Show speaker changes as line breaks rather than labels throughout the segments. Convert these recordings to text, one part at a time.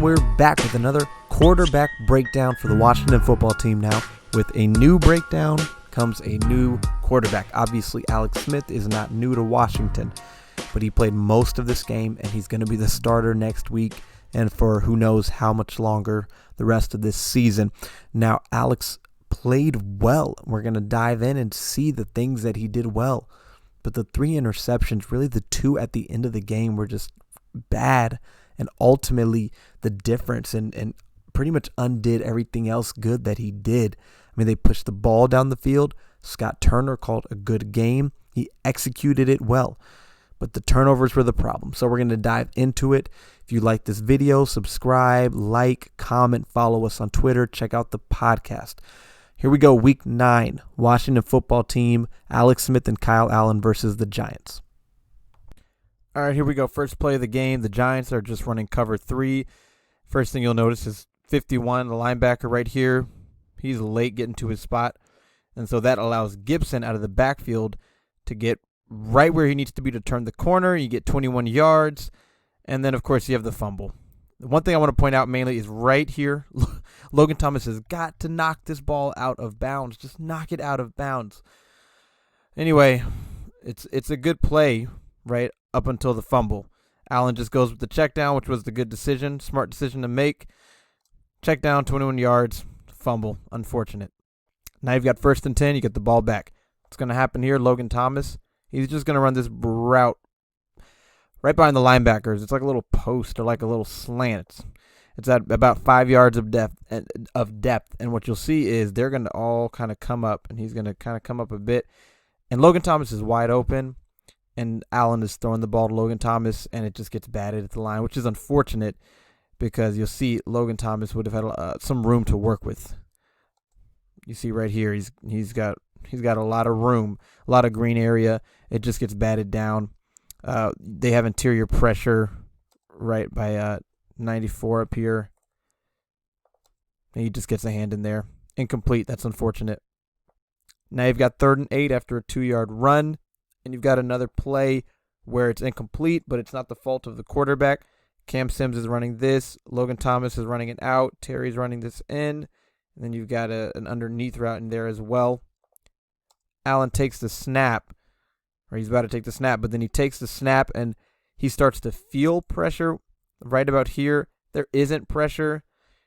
we're back with another quarterback breakdown for the Washington football team now. With a new breakdown comes a new quarterback. Obviously, Alex Smith is not new to Washington, but he played most of this game, and he's going to be the starter next week and for who knows how much longer the rest of this season. Now, Alex played well. We're going to dive in and see the things that he did well. But the 3 interceptions, really the 2 at the end of the game, were just bad. And ultimately, the difference and pretty much undid everything else good that he did. I mean, they pushed the ball down the field. Scott Turner called a good game. He executed it well. But the turnovers were the problem. So we're going to dive into it. If you like this video, subscribe, like, comment, follow us on Twitter. Check out the podcast. Here we go, Week 9, Washington football team, Alex Smith and Kyle Allen versus the Giants. All right, here we go. First play of the game. The Giants are just running cover 3. First thing you'll notice is 51, the linebacker right here. He's late getting to his spot. And so that allows Gibson out of the backfield to get right where he needs to be to turn the corner. You get 21 yards. And then, of course, you have the fumble. The one thing I want to point out mainly is right here. Logan Thomas has got to knock this ball out of bounds. Just knock it out of bounds. Anyway, it's a good play, right, up until the fumble. Allen just goes with the check down, which was the good decision, smart decision to make. Check down, 21 yards, fumble, unfortunate. Now you've got 1st and 10, you get the ball back. What's going to happen here? Logan Thomas, he's just going to run this route right behind the linebackers. It's like a little post or like a little slant. It's at about 5 yards of depth. And what you'll see is they're going to all kind of come up, and he's going to kind of come up a bit. And Logan Thomas is wide open, and Allen is throwing the ball to Logan Thomas, and it just gets batted at the line, which is unfortunate because you'll see Logan Thomas would have had some room to work with. You see right here, he's got a lot of room, a lot of green area. It just gets batted down. They have interior pressure right by 94 up here. And he just gets a hand in there. Incomplete. That's unfortunate. Now you've got 3rd and 8 after a 2-yard run. And you've got another play where it's incomplete, but it's not the fault of the quarterback. Cam Sims is running this. Logan Thomas is running it out. Terry's running this in. And then you've got an underneath route in there as well. Allen takes the snap. Or he's about to take the snap, but then he takes the snap and he starts to feel pressure right about here. There isn't pressure.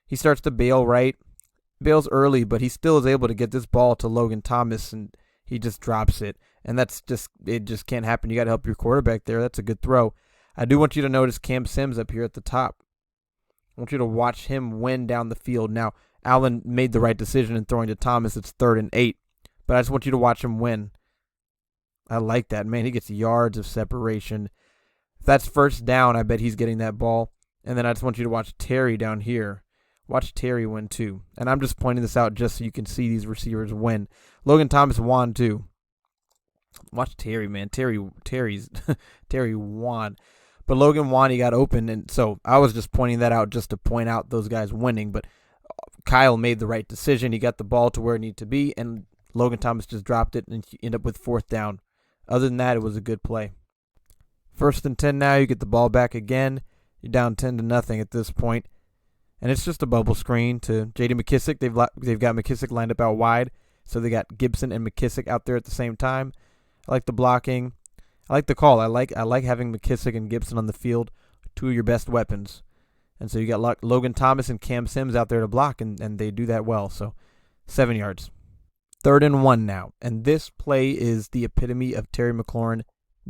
He starts to bail right. Bails early, but he still is able to get this ball to Logan Thomas, and he just drops it. And it just can't happen. You got to help your quarterback there. That's a good throw. I do want you to notice Cam Sims up here at the top. I want you to watch him win down the field. Now, Allen made the right decision in throwing to Thomas. It's 3rd and 8. But I just want you to watch him win. I like that. Man, he gets yards of separation. If that's 1st down, I bet he's getting that ball. And then I just want you to watch Terry down here. Watch Terry win too. And I'm just pointing this out just so you can see these receivers win. Logan Thomas won too. Watch Terry, man. Terry's Terry won. But Logan won, he got open. And so I was just pointing that out just to point out those guys winning. But Kyle made the right decision. He got the ball to where it needed to be. And Logan Thomas just dropped it and ended up with 4th down. Other than that, it was a good play. 1st and 10 now. You get the ball back again. You're down 10-0 at this point. And it's just a bubble screen to J.D. McKissick. They've got McKissick lined up out wide. So they got Gibson and McKissick out there at the same time. I like the blocking. I like the call. I like having McKissick and Gibson on the field, 2 of your best weapons. And so you got Logan Thomas and Cam Sims out there to block, and they do that well. So 7 yards. 3rd and 1 now. And this play is the epitome of Terry McLaurin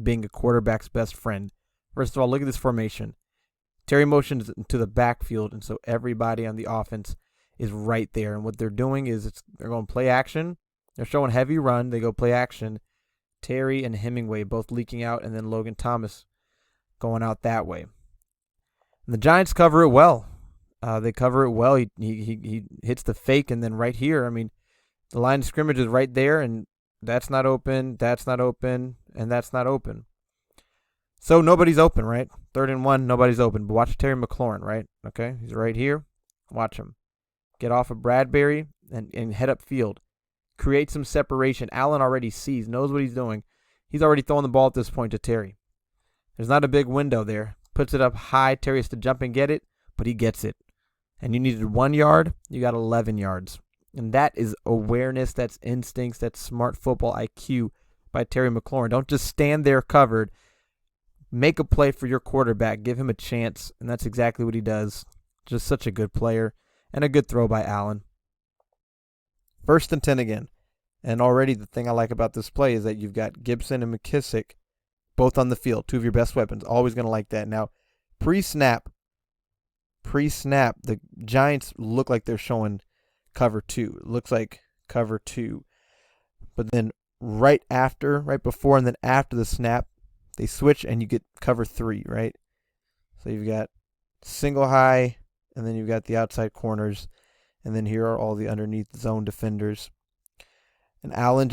being a quarterback's best friend. First of all, look at this formation. Terry motions to the backfield, and so everybody on the offense is right there. And what they're doing is they're going play action. They're showing heavy run. They go play action. Terry and Hemingway both leaking out, and then Logan Thomas going out that way. And the Giants cover it well. They cover it well. He hits the fake, and then right here, I mean, the line of scrimmage is right there, and that's not open, that's not open, and that's not open. So nobody's open, right? 3rd and 1, nobody's open. But watch Terry McLaurin, right? Okay, he's right here. Watch him. Get off of Bradbury and head up field. Create some separation. Allen already sees, knows what he's doing. He's already throwing the ball at this point to Terry. There's not a big window there. Puts it up high. Terry has to jump and get it. but he gets it. And you needed 1 yard, you got 11 yards. And that is awareness, that's instincts, that's smart football IQ by Terry McLaurin. Don't just stand there covered. Make a play for your quarterback. Give him a chance, and that's exactly what he does. Just such a good player, and a good throw by Allen. 1st and 10 again. And already the thing I like about this play is that you've got Gibson and McKissick both on the field, 2 of your best weapons. Always going to like that. Now, pre-snap, the Giants look like they're showing cover 2. It looks like cover 2. But then right before and then after the snap, they switch and you get cover 3, right? So you've got single high, and then you've got the outside corners, and then here are all the underneath zone defenders. And Allen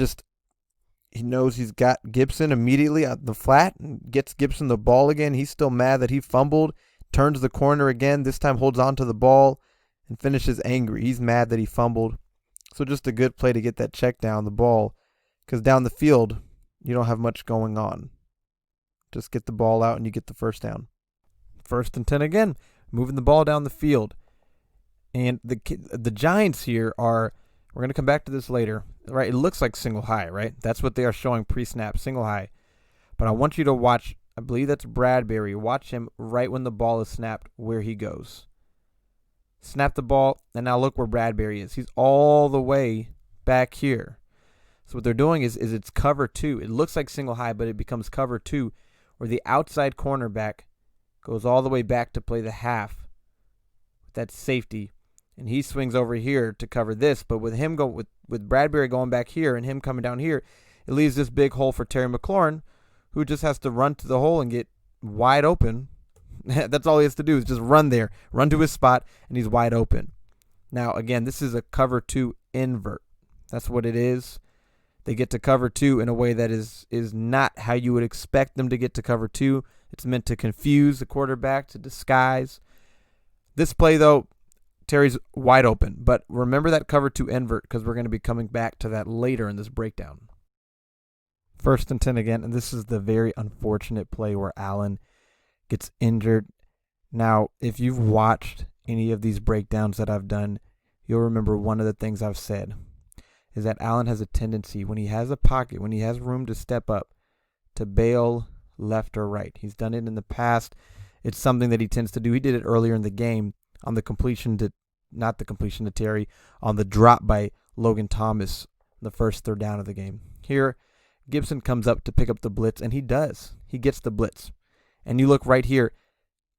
he knows he's got Gibson immediately at the flat and gets Gibson the ball again. He's still mad that he fumbled, turns the corner again, this time holds on to the ball and finishes angry. He's mad that he fumbled. So just a good play to get that check down the ball, because down the field, you don't have much going on. Just get the ball out and you get the first down. 1st and 10 again, moving the ball down the field. And the Giants here we're going to come back to this later, right? It looks like single high, right? That's what they are showing pre-snap, single high. But I want you to watch, I believe that's Bradbury. Watch him right when the ball is snapped, where he goes. Snap the ball, and now look where Bradbury is. He's all the way back here. So what they're doing is it's cover 2. It looks like single high, but it becomes cover 2, where the outside cornerback goes all the way back to play the half. That's safety. And he swings over here to cover this. But with him with Bradbury going back here and him coming down here, it leaves this big hole for Terry McLaurin, who just has to run to the hole and get wide open. That's all he has to do is just run there, run to his spot, and he's wide open. Now, again, this is a cover 2 invert. That's what it is. They get to cover 2 in a way that is not how you would expect them to get to cover 2. It's meant to confuse the quarterback, to disguise. This play, though, Terry's wide open. But remember that cover 2 invert, because we're going to be coming back to that later in this breakdown. 1st and 10 again, and this is the very unfortunate play where Allen gets injured. Now, if you've watched any of these breakdowns that I've done, you'll remember one of the things I've said is that Allen has a tendency, when he has a pocket, when he has room to step up, to bail left or right. He's done it in the past. It's something that he tends to do. He did it earlier in the game on the completion to, not the completion to Terry, on the drop by Logan Thomas, the first 3rd down of the game. Here, Gibson comes up to pick up the blitz, and he does. He gets the blitz. And you look right here.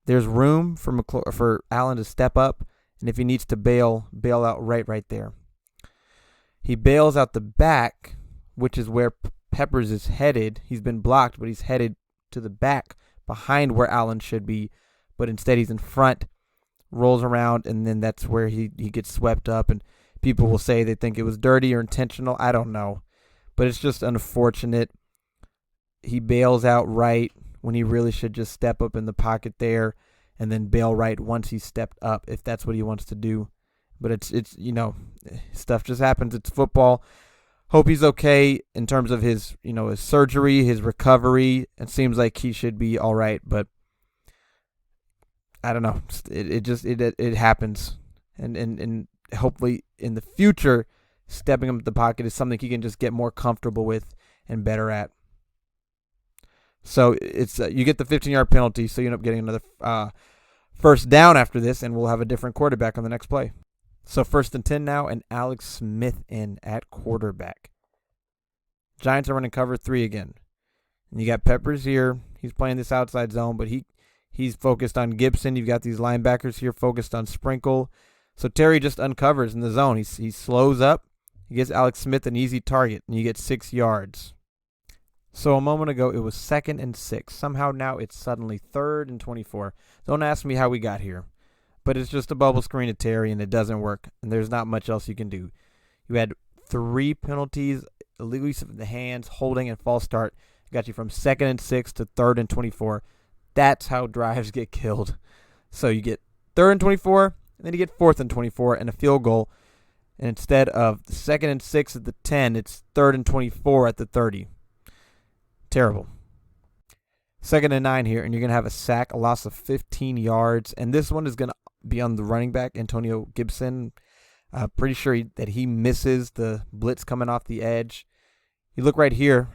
There's room for Allen to step up, and if he needs to bail out right there. He bails out the back, which is where Peppers is headed. He's been blocked, but he's headed to the back behind where Allen should be. But instead he's in front, rolls around, and then that's where he gets swept up. And people will say they think it was dirty or intentional. I don't know. But it's just unfortunate. He bails out right when he really should just step up in the pocket there and then bail right once he's stepped up, if that's what he wants to do. But it's stuff just happens. It's football. Hope he's okay in terms of his surgery, his recovery. It seems like he should be all right, but I don't know. It happens. And hopefully in the future, stepping up the pocket is something he can just get more comfortable with and better at. So it's you get the 15-yard penalty, so you end up getting another first down after this, and we'll have a different quarterback on the next play. So 1st and 10 now, and Alex Smith in at quarterback. Giants are running cover 3 again. And you got Peppers here. He's playing this outside zone, but he's focused on Gibson. You've got these linebackers here focused on Sprinkle. So Terry just uncovers in the zone. He slows up. He gives Alex Smith an easy target, and you get 6 yards. So a moment ago, it was 2nd and 6. Somehow now it's suddenly 3rd and 24. Don't ask me how we got here. But it's just a bubble screen to Terry, and it doesn't work. And there's not much else you can do. You had 3 penalties, illegal use of the hands, holding, and false start. Got you from 2nd and 6 to 3rd and 24. That's how drives get killed. So you get 3rd and 24, and then you get 4th and 24 and a field goal. And instead of 2nd and 6 at the 10, it's 3rd and 24 at the 30. Terrible. 2nd and 9 here, and you're going to have a sack, a loss of 15 yards. And this one is going to be on the running back, Antonio Gibson. Pretty sure that he misses the blitz coming off the edge. You look right here,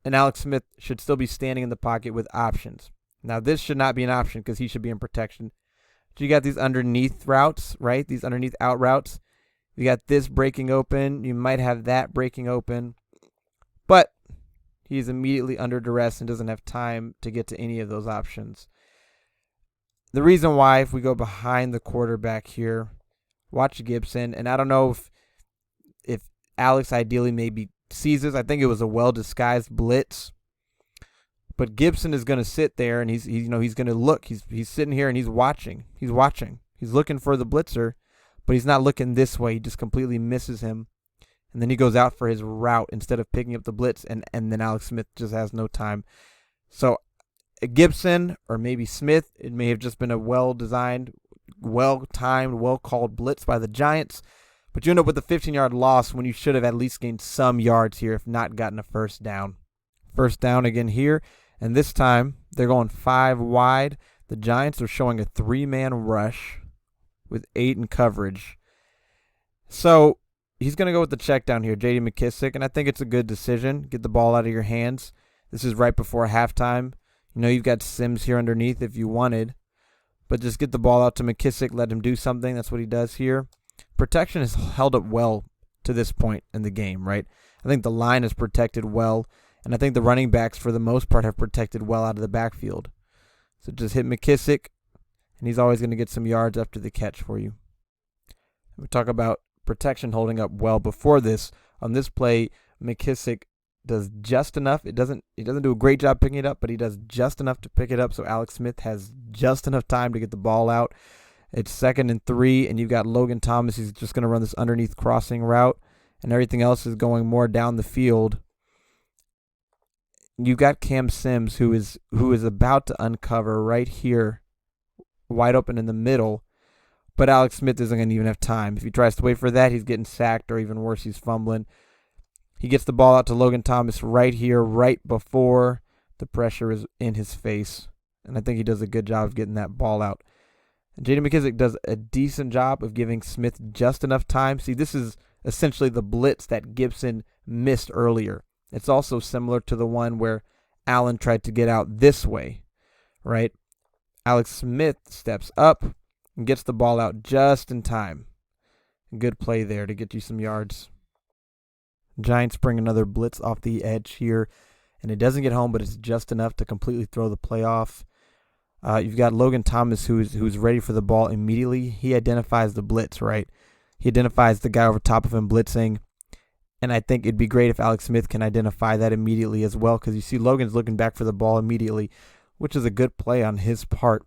and Alex Smith should still be standing in the pocket with options. Now, this should not be an option because he should be in protection. So you got these underneath routes, right? These underneath out routes. You got this breaking open. You might have that breaking open. But he's immediately under duress and doesn't have time to get to any of those options. The reason why, if we go behind the quarterback here, watch Gibson, and I don't know if Alex ideally maybe sees this. I think it was a well-disguised blitz. But Gibson is going to sit there, and he's going to look. He's sitting here, and he's watching. He's watching. He's looking for the blitzer, but he's not looking this way. He just completely misses him. And then he goes out for his route instead of picking up the blitz, and then Alex Smith just has no time. So Gibson or maybe Smith, it may have just been a well-designed, well-timed, well-called blitz by the Giants. But you end up with a 15-yard loss when you should have at least gained some yards here, if not gotten a first down. First down again here. And this time, they're going 5 wide. The Giants are showing a 3-man rush with 8 in coverage. So he's going to go with the check down here, J.D. McKissic, and I think it's a good decision. Get the ball out of your hands. This is right before halftime. You know, you've got Sims here underneath if you wanted. But just get the ball out to McKissic, let him do something. That's what he does here. Protection has held up well to this point in the game, right? I think the line is protected well. And I think the running backs, for the most part, have protected well out of the backfield. So just hit McKissic, and he's always going to get some yards after the catch for you. We talk about protection holding up well before this. On this play, McKissic does just enough. He doesn't do a great job picking it up, but he does just enough to pick it up so Alex Smith has just enough time to get the ball out. It's 2nd and 3, and you've got Logan Thomas. He's just going to run this underneath crossing route, and everything else is going more down the field. You've got Cam Sims, who is about to uncover right here, wide open in the middle, but Alex Smith isn't going to even have time. If he tries to wait for that, he's getting sacked, or even worse, he's fumbling. He gets the ball out to Logan Thomas right here, right before the pressure is in his face, and I think he does a good job of getting that ball out. And J.D. McKissic does a decent job of giving Smith just enough time. See, this is essentially the blitz that Gibson missed earlier. It's also similar to the one where Allen tried to get out this way, right? Alex Smith steps up and gets the ball out just in time. Good play there to get you some yards. Giants bring another blitz off the edge here, and it doesn't get home, but it's just enough to completely throw the play off. You've got Logan Thomas who's ready for the ball immediately. He identifies the blitz, right? He identifies the guy over top of him blitzing. And I think it'd be great if Alex Smith can identify that immediately as well, because you see Logan's looking back for the ball immediately, which is a good play on his part.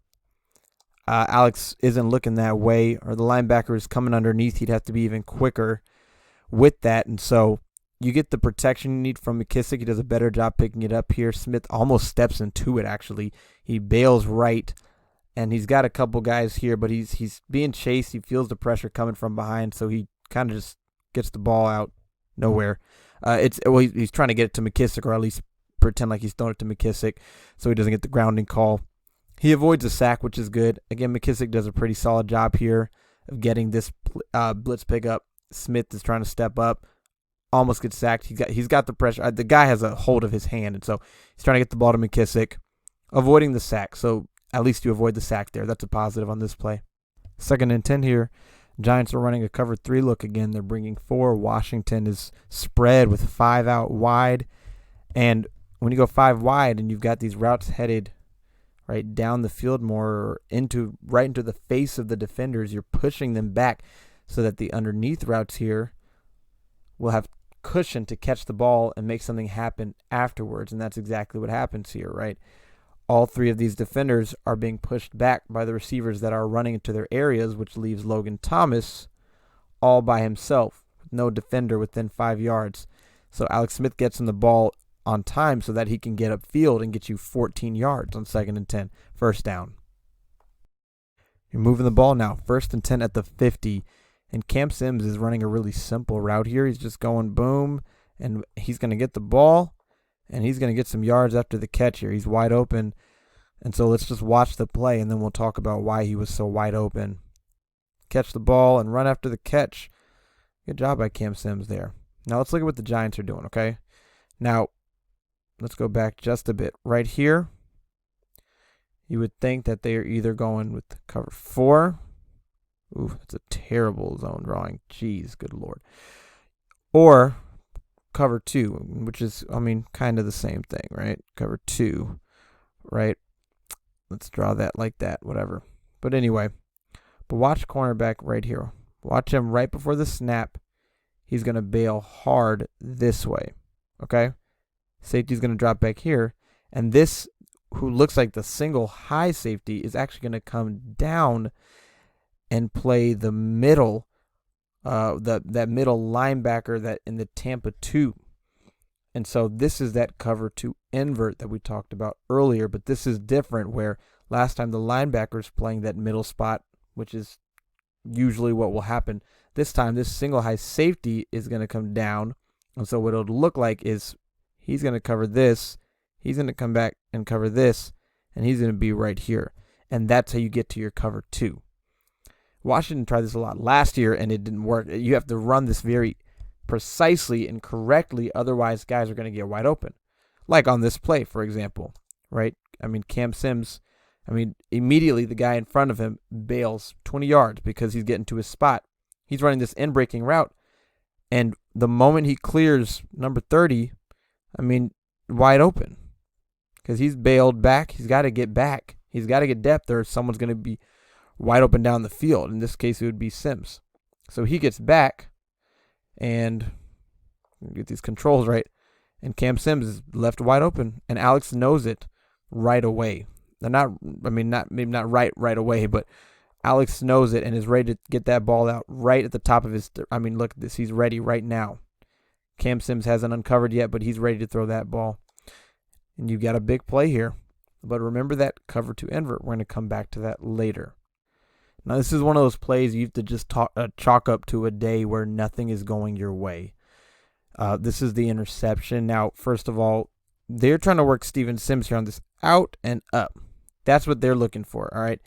Alex isn't looking that way, or the linebacker is coming underneath. He'd have to be even quicker with that. And so you get the protection you need from McKissic. He does a better job picking it up here. Smith almost steps into it, actually. He bails right, and he's got a couple guys here, but he's being chased. He feels the pressure coming from behind, so he kind of just gets the ball out. Nowhere. He's trying to get it to McKissic, or at least pretend like he's throwing it to McKissic so he doesn't get the grounding call. He avoids a sack, which is good. Again, McKissic does a pretty solid job here of getting this blitz pickup. Smith is trying to step up, almost gets sacked. He's got the pressure. The guy has a hold of his hand, and so he's trying to get the ball to McKissic, avoiding the sack. So at least you avoid the sack there. That's a positive on this play. 2nd and 10 here. Giants are running a cover 3 look again. They're bringing 4. Washington is spread with 5 out wide. And when you go 5 wide and you've got these routes headed right down the field more right into the face of the defenders, you're pushing them back so that the underneath routes here will have cushion to catch the ball and make something happen afterwards. And that's exactly what happens here, right? All 3 of these defenders are being pushed back by the receivers that are running into their areas, which leaves Logan Thomas all by himself, no defender within 5 yards. So Alex Smith gets him the ball on time so that he can get upfield and get you 14 yards on 2nd and 10, first down. You're moving the ball now, 1st and 10 at the 50, and Cam Sims is running a really simple route here. He's just going boom, and he's going to get the ball. And he's going to get some yards after the catch here. He's wide open. And so let's just watch the play, and then we'll talk about why he was so wide open. catch the ball and run after the catch. Good job by Cam Sims there. Now let's look at what the Giants are doing, okay? Now, let's go back just a bit. Right here, you would think that they are either going with cover 4. Ooh, it's a terrible zone drawing. Jeez, good Lord. Or cover 2, which is, kind of the same thing, right? Cover 2, right? Let's draw that like that, whatever. But anyway, but watch cornerback right here. Watch him right before the snap. He's going to bail hard this way, okay? Safety's going to drop back here. And this, who looks like the single high safety, is actually going to come down and play the middle, that middle linebacker that in the Tampa 2. And so this is that cover 2 invert that we talked about earlier, but this is different where last time the linebacker's playing that middle spot, which is usually what will happen. This time, this single high safety is going to come down. And so what it'll look like is he's going to cover this. He's going to come back and cover this. And he's going to be right here. And that's how you get to your cover 2. Washington tried this a lot last year, and it didn't work. You have to run this very precisely and correctly. Otherwise, guys are going to get wide open. Like on this play, for example, right? Cam Sims, immediately the guy in front of him bails 20 yards because he's getting to his spot. He's running this in-breaking route, and the moment he clears number 30, wide open because he's bailed back. He's got to get back. He's got to get depth, or someone's going to be wide open down the field. In this case, it would be Sims. So he gets back and get these controls right, and Cam Sims is left wide open, and Alex knows it right away. They're not right away, but Alex knows it and is ready to get that ball out right at the top of his. Look at this. He's ready right now. Cam Sims hasn't uncovered yet, but he's ready to throw that ball. And you've got a big play here. But remember that cover 2 invert. We're going to come back to that later. Now, this is one of those plays you have to just chalk up to a day where nothing is going your way. This is the interception. Now, first of all, they're trying to work Steven Sims here on this out and up. That's what they're looking for, all right?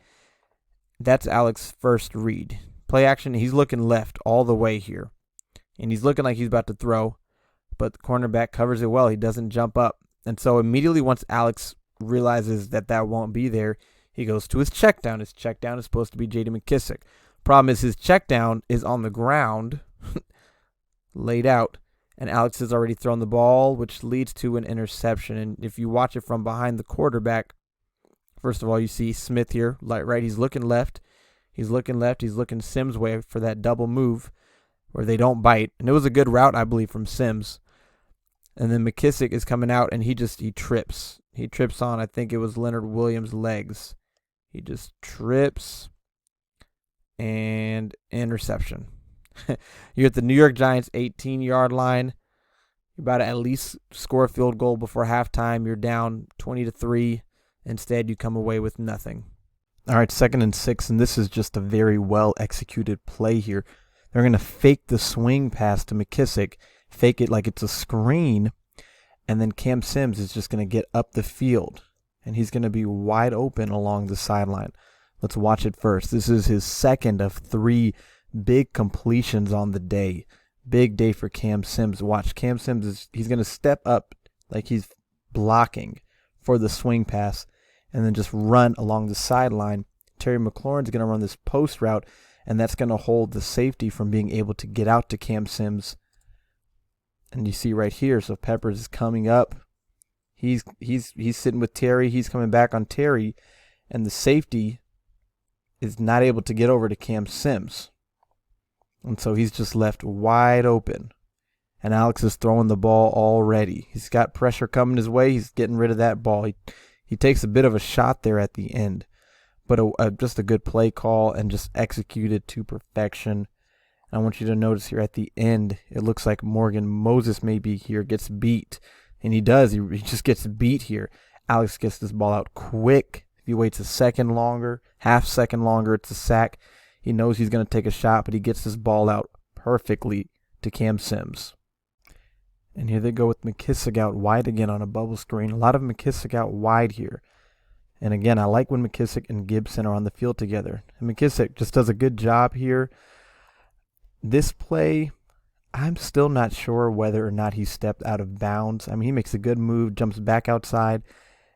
That's Alex's first read. Play action, he's looking left all the way here. And he's looking like he's about to throw, but the cornerback covers it well. He doesn't jump up. And so immediately once Alex realizes that won't be there, he goes to his check down. His check down is supposed to be J.D. McKissic. Problem is his check down is on the ground, laid out, and Alex has already thrown the ball, which leads to an interception. And if you watch it from behind the quarterback, first of all, you see Smith here, right? He's looking left. He's looking Sims' way for that double move where they don't bite. And it was a good route, I believe, from Sims. And then McKissic is coming out, and he trips. He trips on, I think it was Leonard Williams' legs. He just trips and interception. You're at the New York Giants 18-yard line. You're about to at least score a field goal before halftime. You're down 20-3. Instead, you come away with nothing. All right, 2nd and 6, and this is just a very well-executed play here. They're going to fake the swing pass to McKissic, fake it like it's a screen, and then Cam Sims is just going to get up the field, and he's going to be wide open along the sideline. Let's watch it first. This is his second of 3 big completions on the day. Big day for Cam Sims. Watch, Cam Sims, he's going to step up like he's blocking for the swing pass and then just run along the sideline. Terry McLaurin's going to run this post route, and that's going to hold the safety from being able to get out to Cam Sims. And you see right here, so Peppers is coming up. He's sitting with Terry. He's coming back on Terry, and the safety is not able to get over to Cam Sims. And so he's just left wide open. And Alex is throwing the ball already. He's got pressure coming his way. He's getting rid of that ball. He takes a bit of a shot there at the end. But just a good play call and just executed to perfection. And I want you to notice here at the end, it looks like Morgan Moses maybe here gets beat. And he does. He just gets beat here. Alex gets this ball out quick. If he waits a second longer, half second longer, it's a sack. He knows he's going to take a shot, but he gets this ball out perfectly to Cam Sims. And here they go with McKissic out wide again on a bubble screen. A lot of McKissic out wide here. And again, I like when McKissic and Gibson are on the field together. And McKissic just does a good job here. This play, I'm still not sure whether or not he stepped out of bounds. I mean, he makes a good move, jumps back outside,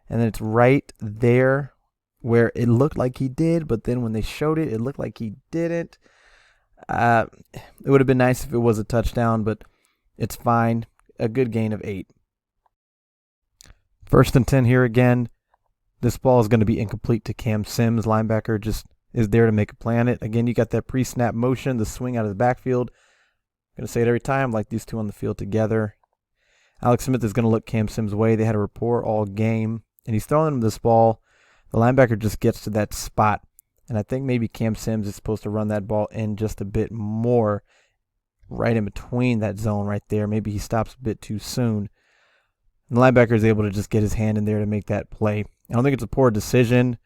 and then it's right there where it looked like he did, but then when they showed it, it looked like he didn't. It would have been nice if it was a touchdown, but it's fine. A good gain of 8. 1st and 10 here again. This ball is going to be incomplete to Cam Sims. Linebacker just is there to make a play on it. Again, you got that pre-snap motion, the swing out of the backfield. I'm going to say it every time, like these two on the field together. Alex Smith is going to look Cam Sims' way. They had a rapport all game, and he's throwing him this ball. The linebacker just gets to that spot, and I think maybe Cam Sims is supposed to run that ball in just a bit more right in between that zone right there. Maybe he stops a bit too soon. And the linebacker is able to just get his hand in there to make that play. I don't think it's a poor decision.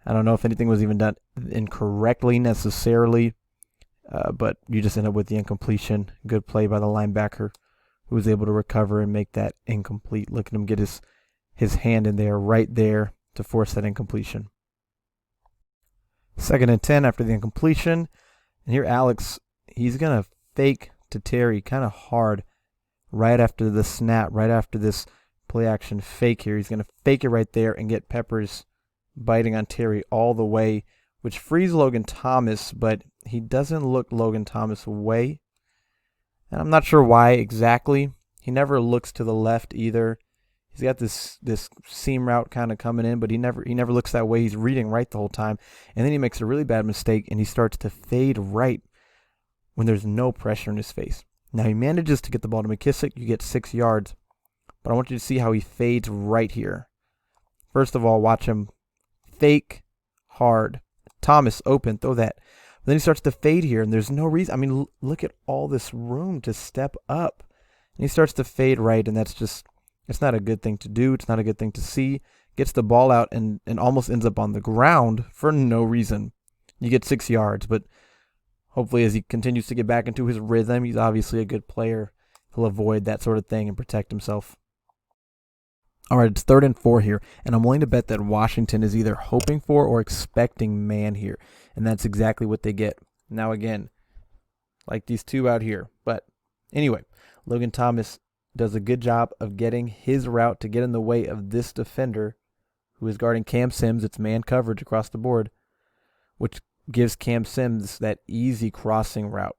I don't know if anything was even done incorrectly necessarily, but you just end up with the incompletion. Good play by the linebacker who was able to recover and make that incomplete. Look at him get his hand in there right there to force that incompletion. 2nd and 10 after the incompletion. And here Alex, he's going to fake to Terry kind of hard right after the snap, right after this play action fake here. He's going to fake it right there and get Peppers biting on Terry all the way, which frees Logan Thomas, but he doesn't look Logan Thomas away. And I'm not sure why exactly. He never looks to the left either. He's got this seam route kind of coming in, but he never looks that way. He's reading right the whole time. And then he makes a really bad mistake, and he starts to fade right when there's no pressure in his face. Now he manages to get the ball to McKissic. You get 6 yards. But I want you to see how he fades right here. First of all, watch him fake hard. Thomas open, throw that. But then he starts to fade here, and there's no reason. I mean, look at all this room to step up. And he starts to fade right, and that's just, it's not a good thing to do. It's not a good thing to see. Gets the ball out and almost ends up on the ground for no reason. You get 6 yards, but hopefully as he continues to get back into his rhythm, he's obviously a good player. He'll avoid that sort of thing and protect himself. All right, it's 3rd and 4 here, and I'm willing to bet that Washington is either hoping for or expecting man here, and that's exactly what they get. Now again, like these two out here. But anyway, Logan Thomas does a good job of getting his route to get in the way of this defender who is guarding Cam Sims. It's man coverage across the board, which gives Cam Sims that easy crossing route.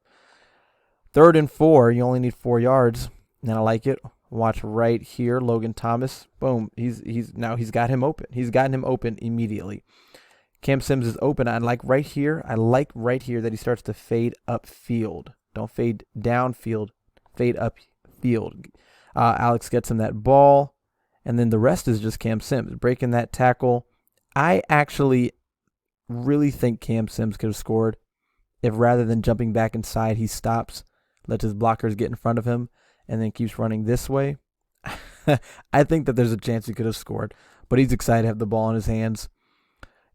3rd and 4, you only need 4 yards, and I like it. Watch right here, Logan Thomas. Boom. He's got him open. He's gotten him open immediately. Cam Sims is open. I like right here that he starts to fade upfield. Don't fade downfield. Fade upfield. Alex gets him that ball, and then the rest is just Cam Sims breaking that tackle. I actually really think Cam Sims could have scored if rather than jumping back inside, he stops, lets his blockers get in front of him, and then keeps running this way. I think that there's a chance he could have scored, but he's excited to have the ball in his hands.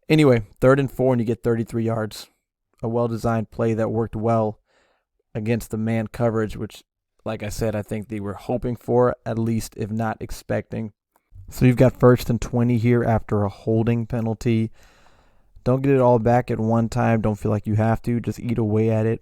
Anyway, 3rd and 4, and you get 33 yards. A well-designed play that worked well against the man coverage, which, like I said, I think they were hoping for, at least, if not expecting. So you've got 1st and 20 here after a holding penalty. Don't get it all back at one time. Don't feel like you have to. Just eat away at it.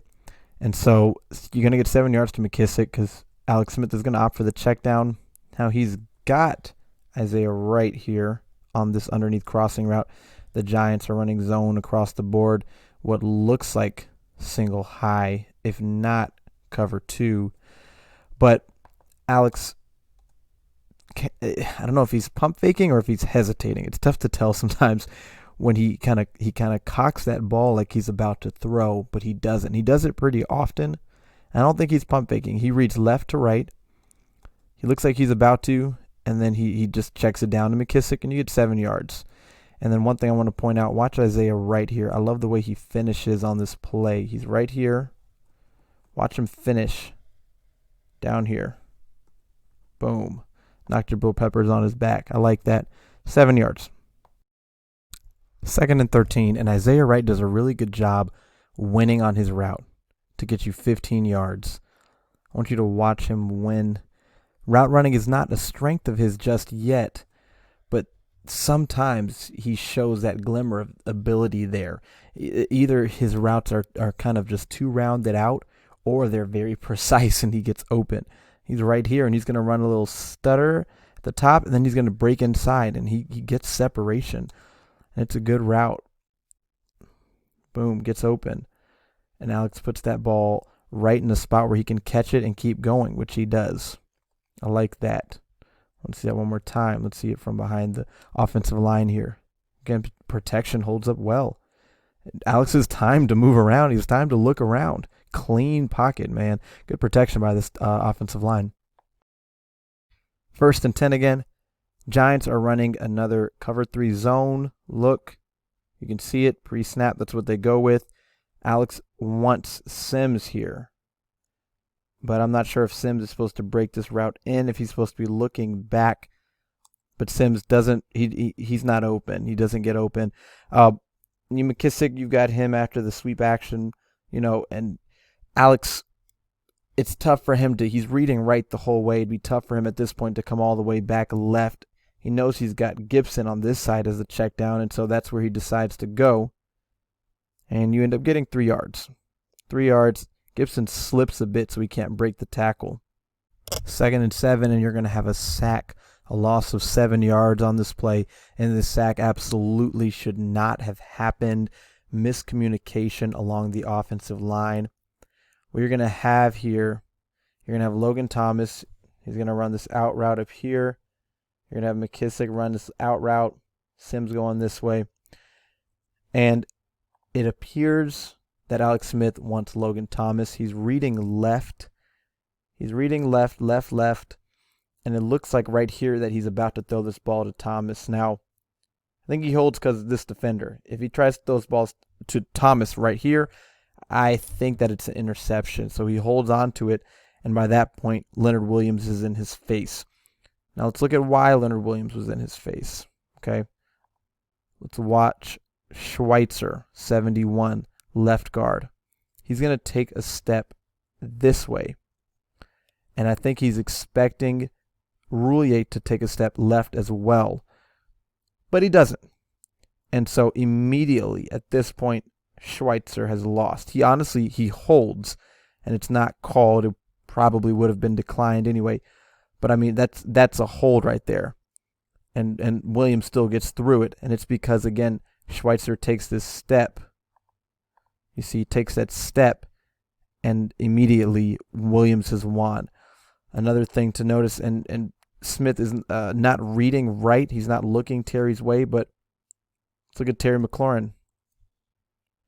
And so you're going to get 7 yards to McKissic because Alex Smith is going to opt for the check down. Now he's got Isaiah Wright here on this underneath crossing route. The Giants are running zone across the board. What looks like single high, if not cover 2. But Alex, I don't know if he's pump faking or if he's hesitating. It's tough to tell sometimes when he kind of cocks that ball like he's about to throw, but he doesn't. He does it pretty often. I don't think he's pump faking. He reads left to right. He looks like he's about to, and then he just checks it down to McKissic, and you get 7 yards. And then one thing I want to point out, watch Isaiah right here. I love the way he finishes on this play. He's right here. Watch him finish down here. Boom. Knocked Jabril Peppers on his back. I like that. 7 yards. 2nd and 13, and Isaiah Wright does a really good job winning on his route to get you 15 yards. I want you to watch him win. Route running is not a strength of his just yet, but sometimes he shows that glimmer of ability there. Either his routes are kind of just too rounded out, or they're very precise and he gets open. He's right here and he's going to run a little stutter at the top, and then he's going to break inside and he gets separation. And it's a good route. Boom, gets open. And Alex puts that ball right in the spot where he can catch it and keep going, which he does. I like that. Let's see that one more time. Let's see it from behind the offensive line here. Again, protection holds up well. Alex's time to move around. He's time to look around. Clean pocket, man. Good protection by this offensive line. 1st and 10 again. Giants are running another cover 3 zone look. You can see it pre-snap. That's what they go with. Alex wants Sims here, but I'm not sure if Sims is supposed to break this route in, if he's supposed to be looking back. But Sims doesn't. He's not open. He doesn't get open. McKissic, you've got him after the sweep action, and Alex, it's tough for him to. He's reading right the whole way. It'd be tough for him at this point to come all the way back left. He knows he's got Gibson on this side as a check down, and so that's where he decides to go. And you end up getting 3 yards. 3 yards. Gibson slips a bit so he can't break the tackle. 2nd and 7, and you're going to have a sack, a loss of 7 yards on this play. And this sack absolutely should not have happened. Miscommunication along the offensive line. What you're going to have here, you're going to have Logan Thomas. He's going to run this out route up here. You're going to have McKissic run this out route. Sims going this way. And it appears that Alex Smith wants Logan Thomas. He's reading left. He's reading left. And it looks like right here that he's about to throw this ball to Thomas. Now, I think he holds because of this defender. If he tries to throw those balls to Thomas right here, I think that it's an interception. So he holds on to it, and by that point, Leonard Williams is in his face. Now let's look at why Leonard Williams was in his face. Okay, let's watch Schweitzer, 71, left guard. He's going to take a step this way, and I think he's expecting Roulier to take a step left as well, but he doesn't. And so immediately at this point, Schweitzer has lost. He holds, and it's not called. It probably would have been declined anyway. But I mean, that's a hold right there. And Williams still gets through it, and it's because, again, Schweitzer takes this step. You see, he takes that step, and immediately Williams has won. Another thing to notice, and Smith is not reading right. He's not looking Terry's way, but let's look at Terry McLaurin.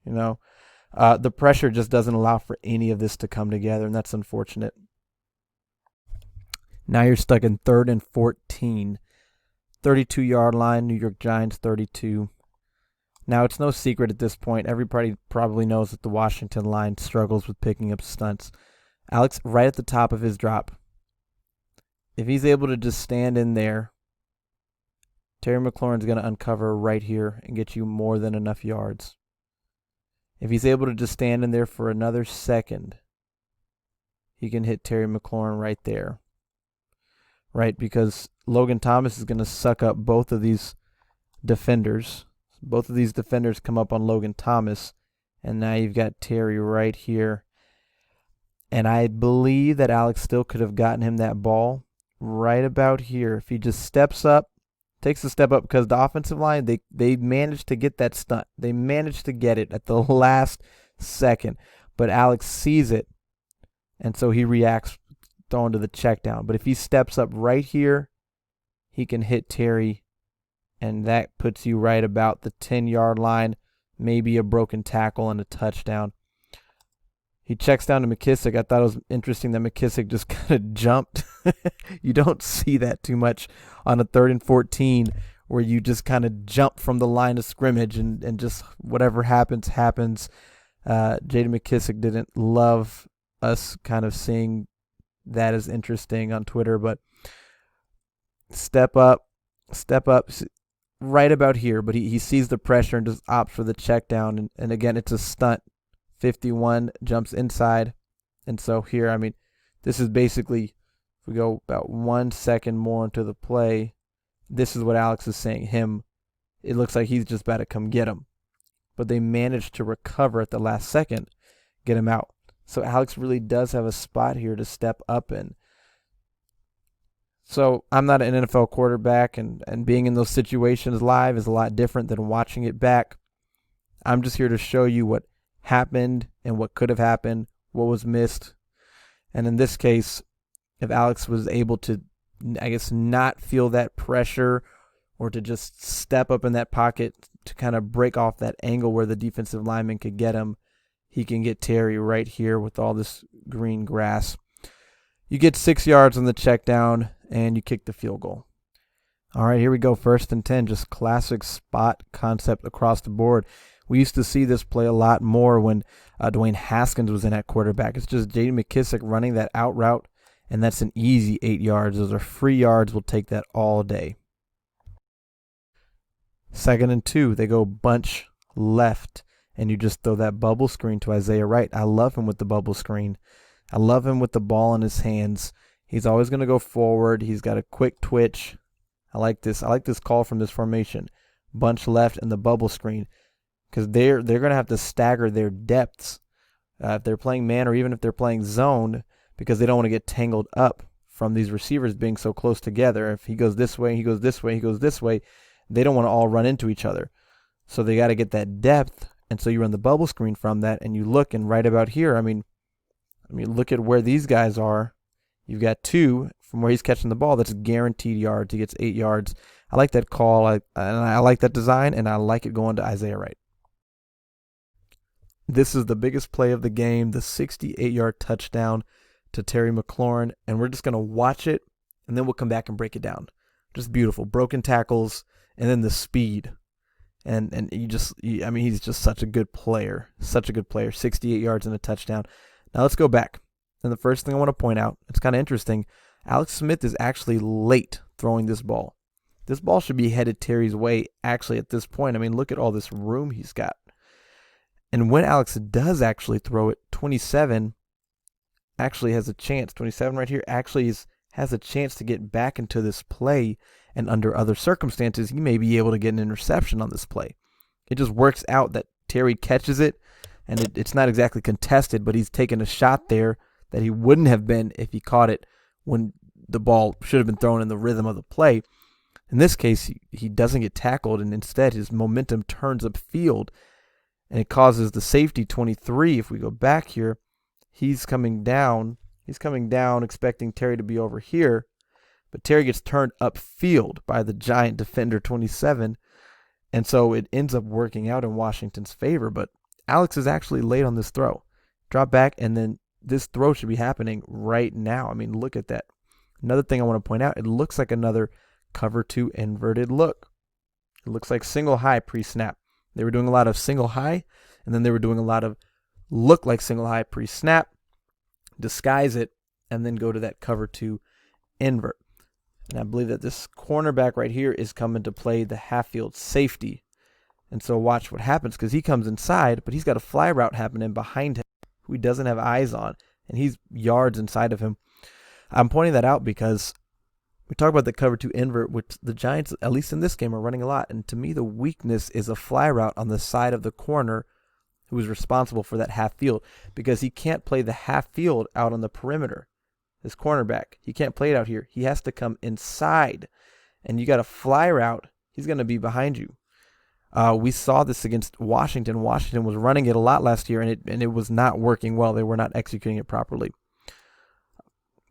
The pressure just doesn't allow for any of this to come together, and that's unfortunate. Now you're stuck in 3rd and 14. 32-yard line, New York Giants 32. Now, it's no secret at this point. Everybody probably knows that the Washington line struggles with picking up stunts. Alex, right at the top of his drop, if he's able to just stand in there, Terry McLaurin's going to uncover right here and get you more than enough yards. If he's able to just stand in there for another second, he can hit Terry McLaurin right there. Right, because Logan Thomas is going to suck up both of these defenders. Both of these defenders come up on Logan Thomas, and now you've got Terry right here. And I believe that Alex still could have gotten him that ball right about here. If he just steps up, takes a step up, because the offensive line, they managed to get that stunt. They managed to get it at the last second. But Alex sees it, and so he reacts throwing to the check down. But if he steps up right here, he can hit Terry, and that puts you right about the 10-yard line, maybe a broken tackle and a touchdown. He checks down to McKissic. I thought it was interesting that McKissic just kind of jumped. You don't see that too much on a 3rd and 14 where you just kind of jump from the line of scrimmage and just whatever happens. J.D. McKissic didn't love us kind of seeing that as interesting on Twitter, but step up right about here. But he sees the pressure and just opts for the check down. And again, it's a stunt. 51 jumps inside. And so here, this is basically, if we go about 1 second more into the play, This is what Alex is saying. It looks like he's just about to come get him. But they managed to recover at the last second, get him out. So Alex really does have a spot here to step up in. So I'm not an NFL quarterback, and being in those situations live is a lot different than watching it back. I'm just here to show you what happened and what could have happened, what was missed. And in this case, if Alex was able to, I guess, not feel that pressure or to just step up in that pocket to kind of break off that angle where the defensive lineman could get him, he can get Terry right here with all this green grass. You get 6 yards on the check down, and you kick the field goal. All right, here we go. 1st and 10, just classic spot concept across the board. We used to see this play a lot more when Dwayne Haskins was in at quarterback. It's just J.D. McKissic running that out route, and that's an easy 8 yards. Those are free yards. We'll take that all day. 2nd and 2, they go bunch left, and you just throw that bubble screen to Isaiah Wright. I love him with the bubble screen. I love him with the ball in his hands. He's always going to go forward. He's got a quick twitch. I like this call from this formation. Bunch left and the bubble screen, because they're going to have to stagger their depths if they're playing man or even if they're playing zone, because they don't want to get tangled up from these receivers being so close together. If he goes this way, he goes this way, he goes this way, they don't want to all run into each other. So they got to get that depth, and so you run the bubble screen from that, and you look, and right about here, I mean, look at where these guys are. You've got 2 from where he's catching the ball. That's guaranteed yards. He gets 8 yards. I like that call, and I like that design, and I like it going to Isaiah Wright. This is the biggest play of the game, the 68-yard touchdown to Terry McLaurin, and we're just going to watch it, and then we'll come back and break it down. Just beautiful. Broken tackles, and then the speed. And he's just such a good player. Such a good player. 68 yards and a touchdown. Now let's go back. And the first thing I want to point out, it's kind of interesting, Alex Smith is actually late throwing this ball. This ball should be headed Terry's way actually at this point. I mean, look at all this room he's got. And when Alex does actually throw it, 27 actually has a chance. 27 right here actually has a chance to get back into this play, and under other circumstances, he may be able to get an interception on this play. It just works out that Terry catches it, and it's not exactly contested, but he's taken a shot there that he wouldn't have been if he caught it when the ball should have been thrown in the rhythm of the play. In this case, he doesn't get tackled, and instead his momentum turns upfield, and it causes the safety 23. If we go back here, he's coming down expecting Terry to be over here, but Terry gets turned upfield by the giant defender 27, and so it ends up working out in Washington's favor. But Alex is actually late on this throw. Drop back, and then this throw should be happening right now. I mean, look at that. Another thing I want to point out, it looks like another cover 2 inverted look. It looks like single high pre-snap. They were doing a lot of single high, and then they were doing a lot of look like single high pre-snap, disguise it, and then go to that cover 2 invert. And I believe that this cornerback right here is coming to play the half-field safety. And so watch what happens, because he comes inside, but he's got a fly route happening behind him who he doesn't have eyes on, and he's yards inside of him. I'm pointing that out because we talk about the cover 2 invert, which the Giants, at least in this game, are running a lot. And to me, the weakness is a fly route on the side of the corner who is responsible for that half field, because he can't play the half field out on the perimeter. This cornerback, he can't play it out here. He has to come inside, and you got a fly route, he's going to be behind you. We saw this against Washington. Washington was running it a lot last year, and it was not working well. They were not executing it properly.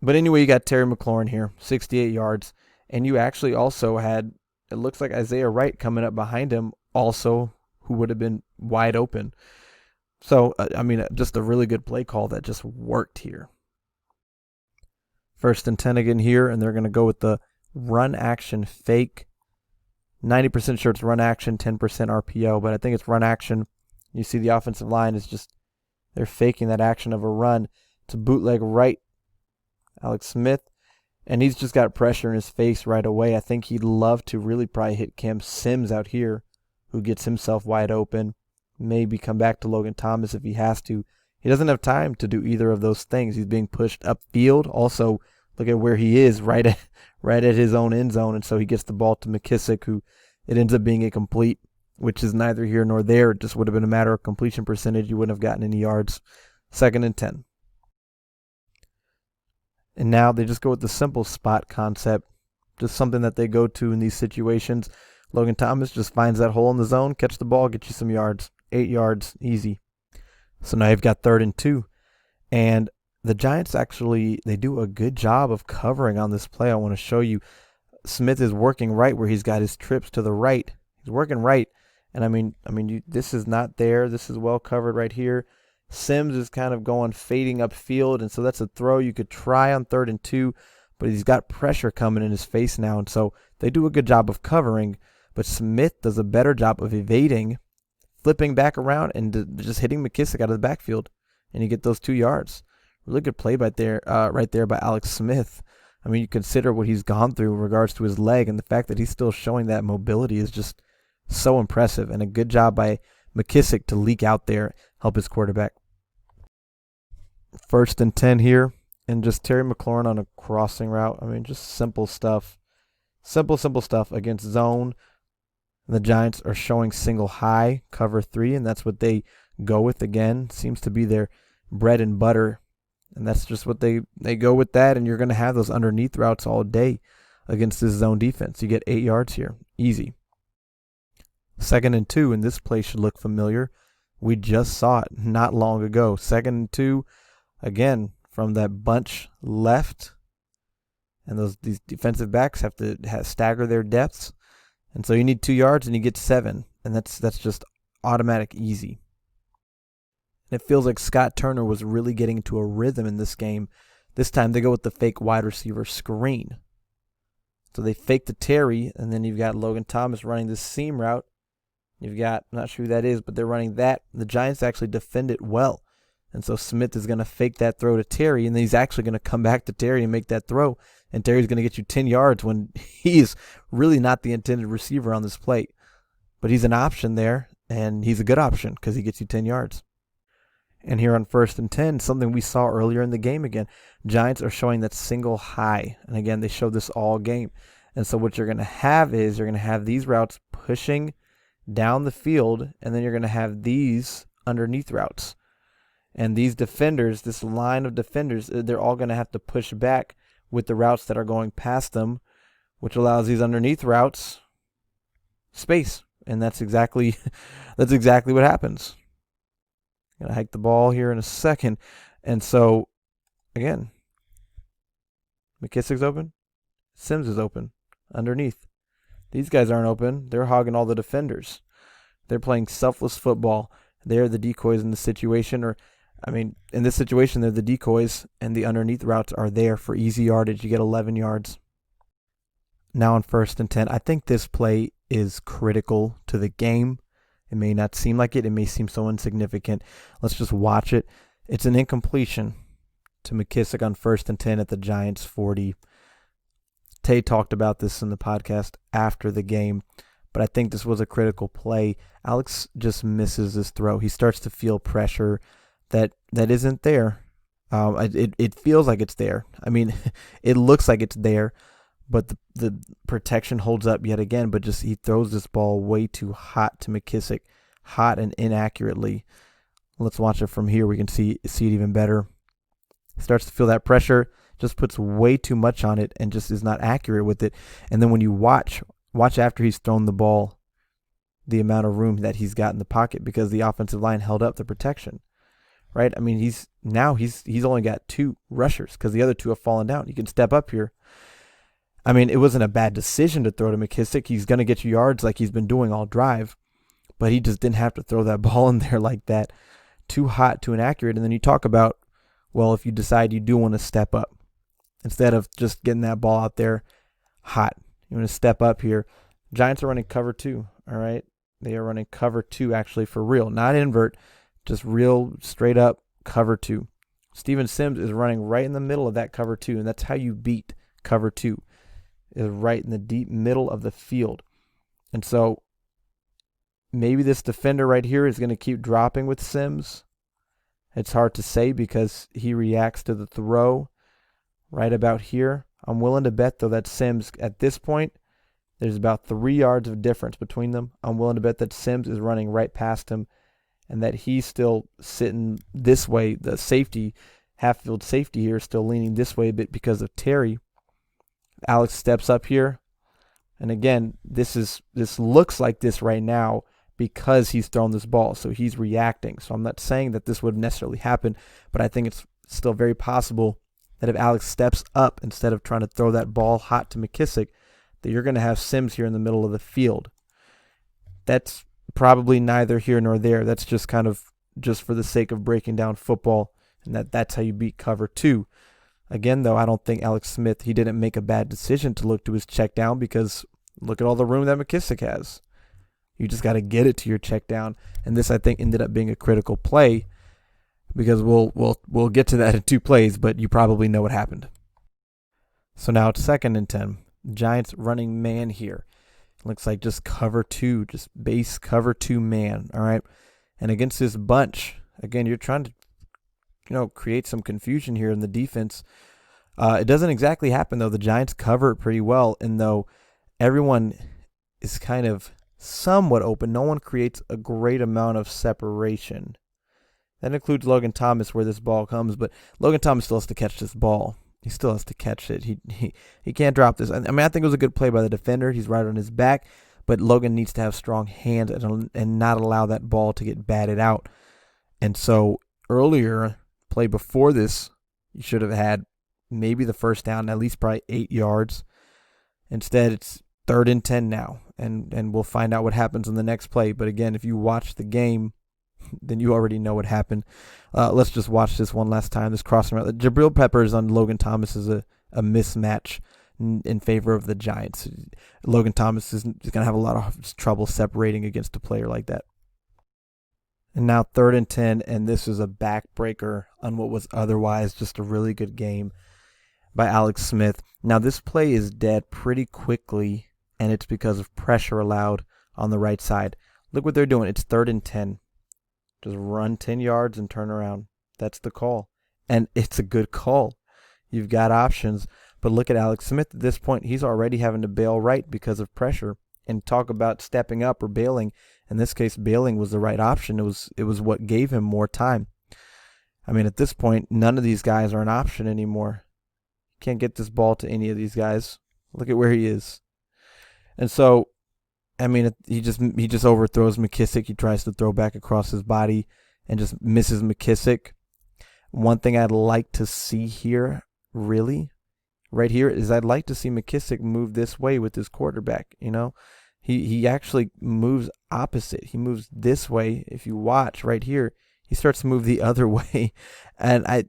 But anyway, you got Terry McLaurin here, 68 yards, and you actually also had, it looks like Isaiah Wright coming up behind him also, who would have been wide open. So, just a really good play call that just worked here. 1st and 10 again here, and they're going to go with the run action fake. 90% sure it's run action, 10% RPO, but I think it's run action. You see the offensive line is just, they're faking that action of a run. It's a bootleg right, Alex Smith, and he's just got pressure in his face right away. I think he'd love to really probably hit Cam Sims out here, who gets himself wide open. Maybe come back to Logan Thomas if he has to. He doesn't have time to do either of those things. He's being pushed upfield. Also, look at where he is, right at his own end zone. And so he gets the ball to McKissic, who it ends up being a complete, which is neither here nor there. It just would have been a matter of completion percentage. You wouldn't have gotten any yards. 2nd and 10. And now they just go with the simple spot concept, just something that they go to in these situations. Logan Thomas just finds that hole in the zone, catch the ball, get you some yards. 8 yards, easy. So now you've got 3rd and 2. And the Giants actually, they do a good job of covering on this play. I want to show you. Smith is working right where he's got his trips to the right. He's working right. And I mean, this is not there. This is well covered right here. Sims is kind of going fading upfield, and so that's a throw you could try on 3rd and 2, but he's got pressure coming in his face now, and so they do a good job of covering, but Smith does a better job of evading, flipping back around, and just hitting McKissic out of the backfield, and you get those 2 yards. Really good play right there by Alex Smith. I mean, you consider what he's gone through in regards to his leg, and the fact that he's still showing that mobility is just so impressive, and a good job by McKissic to leak out there, help his quarterback. 1st and 10 here, and just Terry McLaurin on a crossing route. I mean, just simple stuff. Simple stuff against zone. The Giants are showing single high, cover 3, and that's what they go with again. Seems to be their bread and butter, and that's just what they go with that, and you're going to have those underneath routes all day against this zone defense. You get 8 yards here. Easy. 2nd and 2, and this play should look familiar. We just saw it not long ago. 2nd and 2, again, from that bunch left. And these defensive backs have to stagger their depths. And so you need 2 yards and you get 7. And that's just automatic easy. And it feels like Scott Turner was really getting into a rhythm in this game. This time they go with the fake wide receiver screen. So they fake the Terry, and then you've got Logan Thomas running this seam route. You've got, I'm not sure who that is, but they're running that. The Giants actually defend it well. And so Smith is going to fake that throw to Terry, and then he's actually going to come back to Terry and make that throw. And Terry's going to get you 10 yards when he's really not the intended receiver on this play. But he's an option there, and he's a good option because he gets you 10 yards. And here on 1st and 10, something we saw earlier in the game again. Giants are showing that single high. And again, they showed this all game. And so what you're going to have is you're going to have these routes pushing down the field, and then you're going to have these underneath routes. And these defenders, this line of defenders, they're all going to have to push back with the routes that are going past them, which allows these underneath routes space. And that's exactly what happens. I'm going to hike the ball here in a second. And so, again, McKissic's open. Sims is open underneath. These guys aren't open. They're hogging all the defenders. They're playing selfless football. They're the decoys in the situation. In this situation, they're the decoys, and the underneath routes are there for easy yardage. You get 11 yards. Now on 1st and 10, I think this play is critical to the game. It may not seem like it. It may seem so insignificant. Let's just watch it. It's an incompletion to McKissic on 1st and 10 at the Giants' 40. Tay talked about this in the podcast after the game, but I think this was a critical play. Alex just misses this throw. He starts to feel pressure that isn't there. It feels like it's there. I mean, it looks like it's there, but the protection holds up yet again, but just he throws this ball way too hot to McKissic, hot and inaccurately. Let's watch it from here. We can see it even better. He starts to feel that pressure, just puts way too much on it and just is not accurate with it. And then when you watch after he's thrown the ball, the amount of room that he's got in the pocket because the offensive line held up the protection. Right? I mean, he's only got 2 rushers because the other 2 have fallen down. You can step up here. I mean, it wasn't a bad decision to throw to McKissic. He's going to get you yards like he's been doing all drive, but he just didn't have to throw that ball in there like that. Too hot, too inaccurate. And then you talk about, well, if you decide you do want to step up, instead of just getting that ball out there hot, you want to step up here. Giants are running cover 2, all right? They are running cover 2 actually for real, not invert. Just real straight up cover 2. Steven Sims is running right in the middle of that cover 2, and that's how you beat cover 2, is right in the deep middle of the field. And so maybe this defender right here is going to keep dropping with Sims. It's hard to say because he reacts to the throw. right about here. I'm willing to bet, though, that Sims, at this point, there's about 3 yards of difference between them. I'm willing to bet that Sims is running right past him and that he's still sitting this way. The safety, half-field safety here, is still leaning this way a bit because of Terry. Alex steps up here. And again, this looks like this right now because he's thrown this ball. So he's reacting. So I'm not saying that this would necessarily happen, but I think it's still very possible that if Alex steps up instead of trying to throw that ball hot to McKissic, that you're going to have Sims here in the middle of the field. That's probably neither here nor there. That's just kind of just for the sake of breaking down football, and that's how you beat cover 2. Again, though, I don't think Alex Smith, he didn't make a bad decision to look to his check down because look at all the room that McKissic has. You just got to get it to your check down, and this, I think, ended up being a critical play because we'll get to that in 2 plays, but you probably know what happened. So now it's 2nd and 10. Giants running man here. Looks like just cover 2, just base cover 2 man, all right? And against this bunch, again, you're trying to, create some confusion here in the defense. It doesn't exactly happen, though. The Giants cover it pretty well, and though everyone is kind of somewhat open, no one creates a great amount of separation. That includes Logan Thomas where this ball comes, but Logan Thomas still has to catch this ball. He still has to catch it. He can't drop this. I mean, I think it was a good play by the defender. He's right on his back, but Logan needs to have strong hands and not allow that ball to get batted out. And so earlier, play before this, you should have had maybe the first down, at least probably 8 yards. Instead, it's 3rd and 10 now, and we'll find out what happens in the next play. But again, if you watch the game, then you already know what happened. Let's just watch this one last time. This crossing route. Jabril Peppers on Logan Thomas is a mismatch in favor of the Giants. Logan Thomas is going to have a lot of trouble separating against a player like that. And now 3rd and 10, and this is a backbreaker on what was otherwise just a really good game by Alex Smith. Now this play is dead pretty quickly, and it's because of pressure allowed on the right side. Look what they're doing. It's 3rd and 10. Just run 10 yards and turn around. That's the call. And it's a good call. You've got options. But look at Alex Smith at this point. He's already having to bail right because of pressure. And talk about stepping up or bailing. In this case, bailing was the right option. It was what gave him more time. I mean, at this point, none of these guys are an option anymore. You can't get this ball to any of these guys. Look at where he is. And so, I mean, he just overthrows McKissic. He tries to throw back across his body and just misses McKissic. One thing I'd like to see here, really, right here, is I'd like to see McKissic move this way with his quarterback. He actually moves opposite. He moves this way. If you watch right here, he starts to move the other way, and I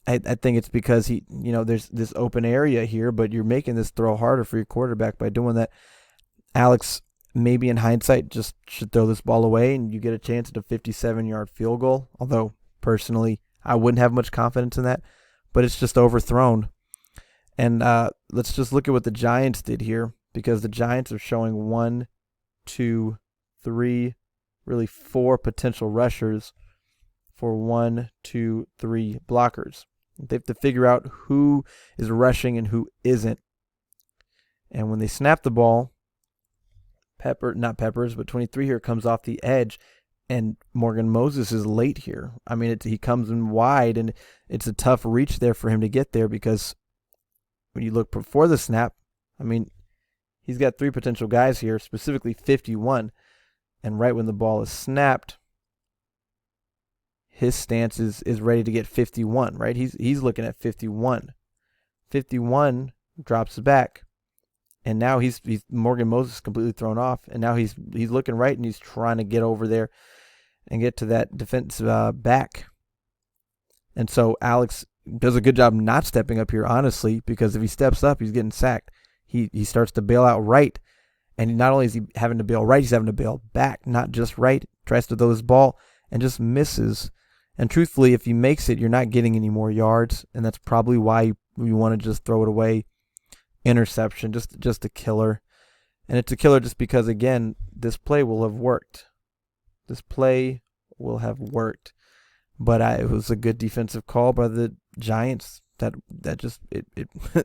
think it's because there's this open area here, but you're making this throw harder for your quarterback by doing that. Alex, maybe in hindsight, just should throw this ball away and you get a chance at a 57-yard field goal. Although, personally, I wouldn't have much confidence in that. But it's just overthrown. And let's just look at what the Giants did here. Because the Giants are showing 1, 2, 3, really 4 potential rushers for 1, 2, 3 blockers. They have to figure out who is rushing and who isn't. And when they snap the ball, not Peppers, but 23 here comes off the edge, and Morgan Moses is late here. I mean, he comes in wide, and it's a tough reach there for him to get there because when you look before the snap, I mean, he's got 3 potential guys here, specifically 51, and right when the ball is snapped, his stance is ready to get 51, right? He's looking at 51. 51 drops back. And now he's Morgan Moses completely thrown off, and now he's looking right, and he's trying to get over there and get to that defensive back. And so Alex does a good job not stepping up here, honestly, because if he steps up, he's getting sacked. He starts to bail out right, and not only is he having to bail right, he's having to bail back, not just right. Tries to throw this ball and just misses. And truthfully, if he makes it, you're not getting any more yards, and that's probably why you want to just throw it away. Interception, just a killer. And it's a killer just because, again, this play will have worked. This play will have worked. But it was a good defensive call by the Giants That just it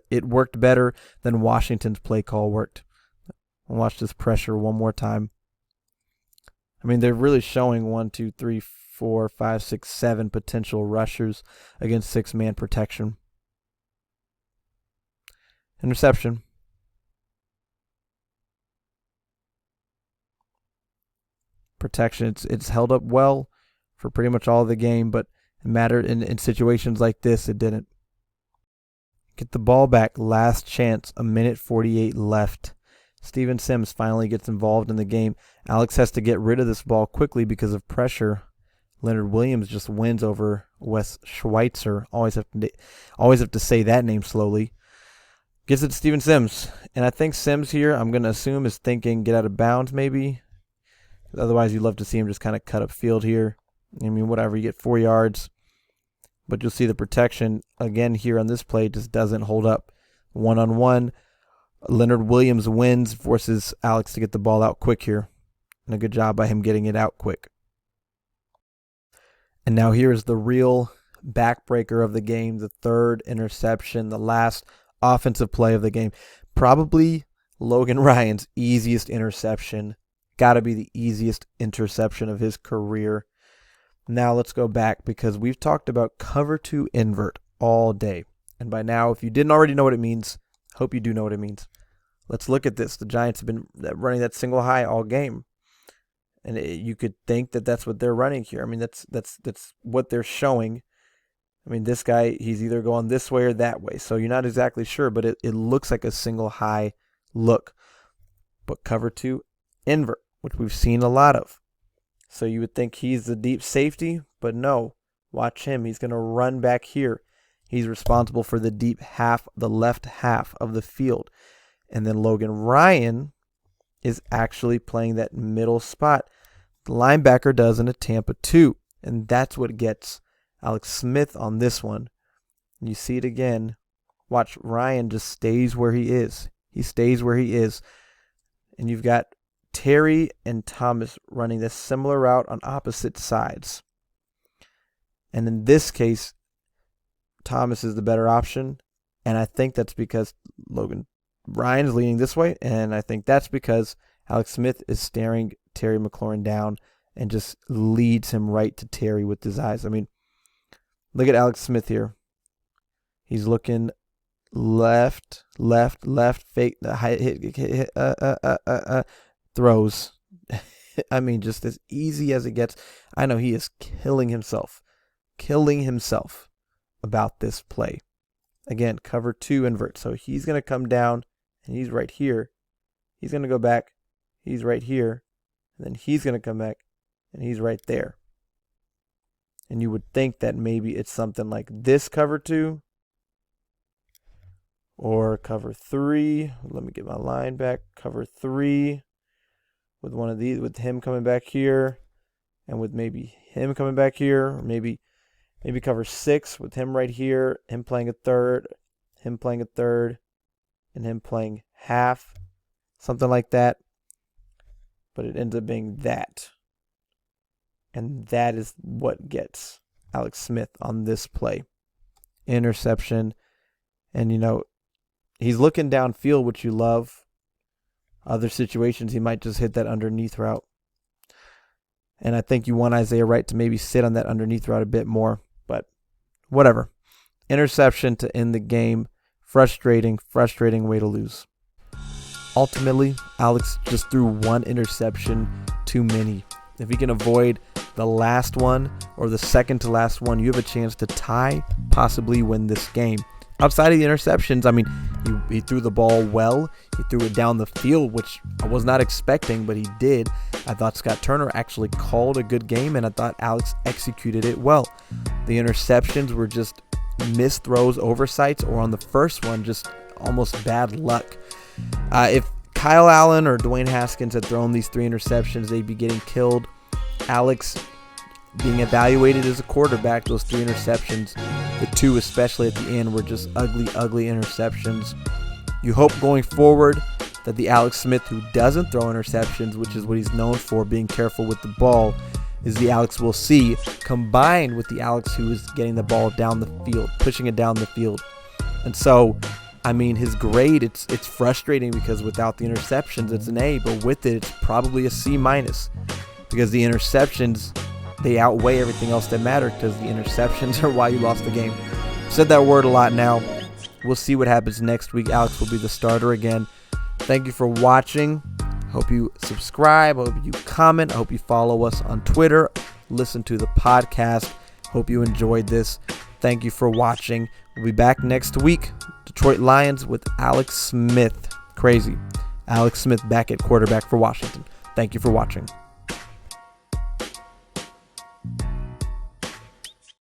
it worked better than Washington's play call worked. Watch this pressure one more time. I mean, they're really showing 1, 2, 3, 4, 5, 6, 7 potential rushers against 6-man protection. Interception. Protection. It's held up well for pretty much all of the game, but it mattered in situations like this. It didn't. Get the ball back. Last chance. 1:48 left. Steven Sims finally gets involved in the game. Alex has to get rid of this ball quickly because of pressure. Leonard Williams just wins over Wes Schweitzer. Always have to say that name slowly. Gives it to Steven Sims. And I think Sims here, I'm going to assume, is thinking get out of bounds maybe. Otherwise, you'd love to see him just kind of cut up field here. I mean, whatever. You get 4 yards. But you'll see the protection, again, here on this play just doesn't hold up. 1-on-1. Leonard Williams wins, forces Alex to get the ball out quick here. And a good job by him getting it out quick. And now here is the real backbreaker of the game, the third interception, the last offensive play of the game. Probably Logan Ryan's easiest interception. Got to be the easiest interception of his career. Now let's go back because we've talked about cover 2 invert all day. And by now, if you didn't already know what it means, hope you do know what it means. Let's look at this. The Giants have been running that single high all game. And you could think that that's what they're running here. I mean, that's what they're showing. I mean, this guy, he's either going this way or that way. So you're not exactly sure, but it looks like a single high look. But cover 2 invert, which we've seen a lot of. So you would think he's the deep safety, but no. Watch him. He's going to run back here. He's responsible for the deep half, the left half of the field. And then Logan Ryan is actually playing that middle spot. The linebacker does in a Tampa 2. And that's what gets Alex Smith on this one. You see it again. Watch, Ryan just stays where he is. He stays where he is. And you've got Terry and Thomas running this similar route on opposite sides. And in this case, Thomas is the better option. And I think that's because Logan Ryan's leaning this way. And I think that's because Alex Smith is staring Terry McLaurin down and just leads him right to Terry with his eyes. I mean, look at Alex Smith here. He's looking left, fake, throws. I mean, just as easy as it gets. I know he is killing himself about this play. Again, cover 2 invert. So he's going to come down, and he's right here. He's going to go back. He's right here. And then he's going to come back, and he's right there. And you would think that maybe it's something like this cover 2 or cover 3. Let me get my line back. Cover 3 with one of these, with him coming back here and with maybe him coming back here, or maybe cover 6 with him right here, him playing a third, and him playing half, something like that. But it ends up being that. And that is what gets Alex Smith on this play. Interception. And, he's looking downfield, which you love. Other situations, he might just hit that underneath route. And I think you want Isaiah Wright to maybe sit on that underneath route a bit more. But whatever. Interception to end the game. Frustrating way to lose. Ultimately, Alex just threw one interception too many. If he can avoid the last one or the second to last one, you have a chance to tie, possibly win this game. Outside of the interceptions, I mean, he threw the ball well. He threw it down the field, which I was not expecting, but he did. I thought Scott Turner actually called a good game, and I thought Alex executed it well. The interceptions were just missed throws, oversights, or on the first one, just almost bad luck. If Kyle Allen or Dwayne Haskins had thrown these 3 interceptions, they'd be getting killed. Alex being evaluated as a quarterback, those 3 interceptions, the 2 especially at the end, were just ugly interceptions. You hope going forward that the Alex Smith who doesn't throw interceptions, which is what he's known for, being careful with the ball, is the Alex we'll see, combined with the Alex who is getting the ball down the field, pushing it down the field. And so, I mean, his grade, it's frustrating because without the interceptions, it's an A, but with it, it's probably a C-, because the interceptions, they outweigh everything else that matter, because the interceptions are why you lost the game. Said that word a lot now. We'll see what happens next week. Alex will be the starter again. Thank you for watching. Hope you subscribe. Hope you comment. I hope you follow us on Twitter. Listen to the podcast. Hope you enjoyed this. Thank you for watching. We'll be back next week. Detroit Lions with Alex Smith. Crazy. Alex Smith back at quarterback for Washington. Thank you for watching.